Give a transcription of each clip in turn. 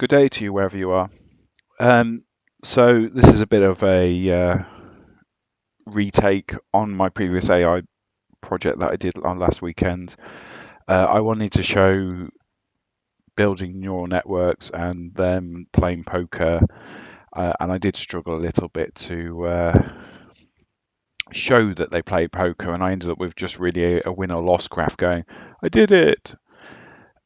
Good day to you wherever you are. Um, so this is a bit of a retake on my previous AI project that I did on last weekend. I wanted to show building neural networks and them playing poker, and I did struggle a little bit to show that they play poker, and I ended up with just really a win or loss graph going, I did it.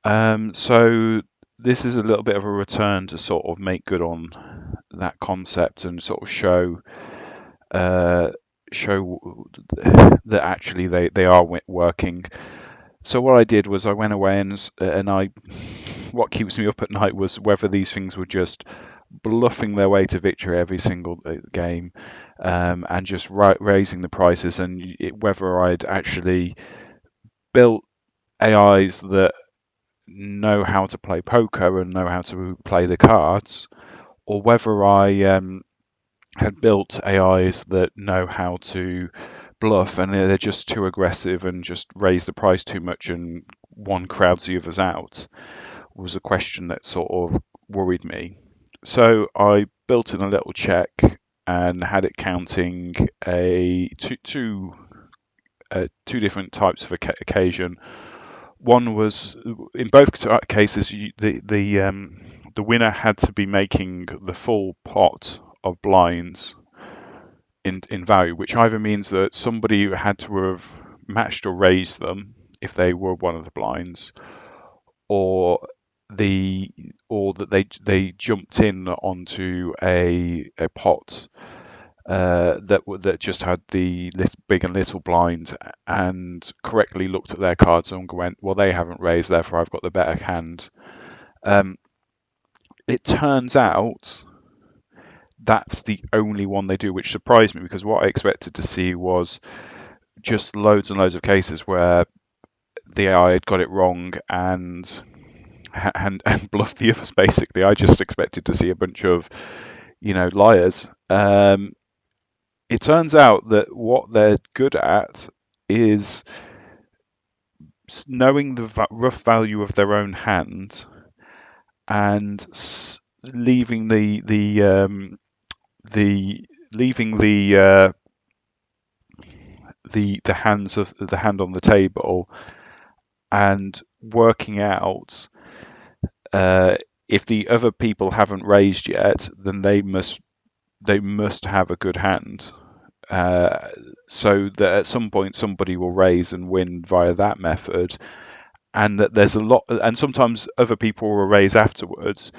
So this is a little bit of a return to sort of make good on that concept and sort of uh, show that actually they are working. So what I did was I went away and I what keeps me up at night was whether these things were just bluffing their way to victory every single game, and just raising the prices, and whether I'd actually built AIs that know how to play poker and know how to play the cards, or whether I had built AIs that know how to bluff and they're just too aggressive and just raise the price too much and one crowds the others out, was a question that sort of worried me. So I built in a little check and had it counting a two different types of occasion. One was in both cases the winner had to be making the full pot of blinds in value, which either means that somebody had to have matched or raised them if they were one of the blinds, or the or that they jumped in onto a pot that just had the big and little blind and correctly looked at their cards and went, well, they haven't raised, therefore I've got the better hand. Um, it turns out that's the only one they do, which surprised me because what I expected to see was just loads and loads of cases where the AI had got it wrong and bluffed the others. Basically, I just expected to see a bunch of liars. It turns out that what they're good at is knowing the rough value of their own hand and leaving the leaving the hand on the table and working out if the other people haven't raised yet, then they must have a good hand. Uh, so that at some point somebody will raise and win via that method, and that there's a lot, and sometimes other people will raise afterwards,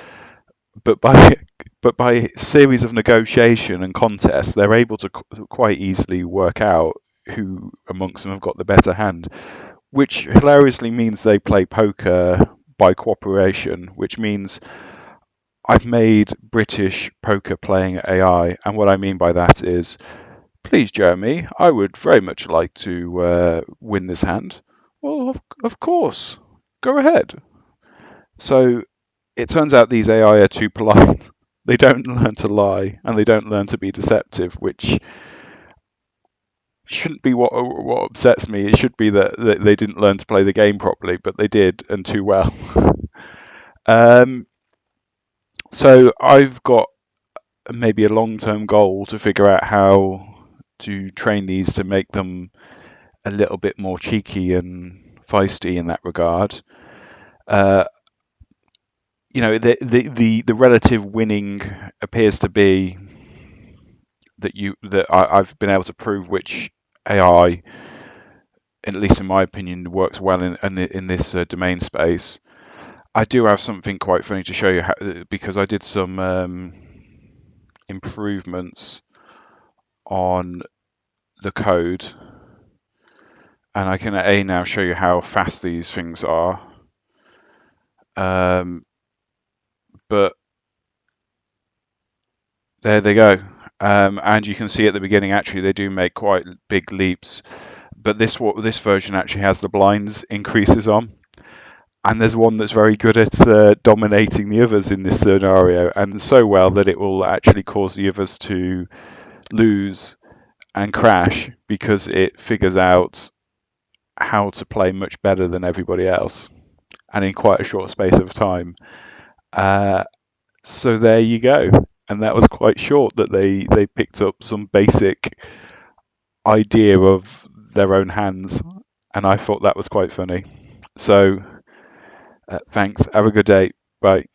but by series of negotiation and contests, they're able to quite easily work out who amongst them have got the better hand, which hilariously means they play poker by cooperation, which means I've made British poker playing AI, and what I mean by that is, please, Jeremy, I would very much like to win this hand. Well, of course, go ahead. So it turns out these AI are too polite. They don't learn to lie and they don't learn to be deceptive, which shouldn't be what upsets me. It should be that they didn't learn to play the game properly, but they did, and too well. um, so I've got maybe a long-term goal to figure out how to train these to make them a little bit more cheeky and feisty in that regard. Uh, the relative winning appears to be I've been able to prove which AI, at least in my opinion, works well in this domain space. I do have something quite funny to show you because I did some improvements on the code, and I can now show you how fast these things are. Um, but there they go. And you can see at the beginning, actually, they do make quite big leaps. But this version actually has the blinds increases on, and there's one that's very good at dominating the others in this scenario, and so well that it will actually cause the others to lose and crash because it figures out how to play much better than everybody else, and in quite a short space of time. Uh, So there you go. And that was quite short that they picked up some basic idea of their own hands, and I thought that was quite funny. So thanks. Have a good day. Bye.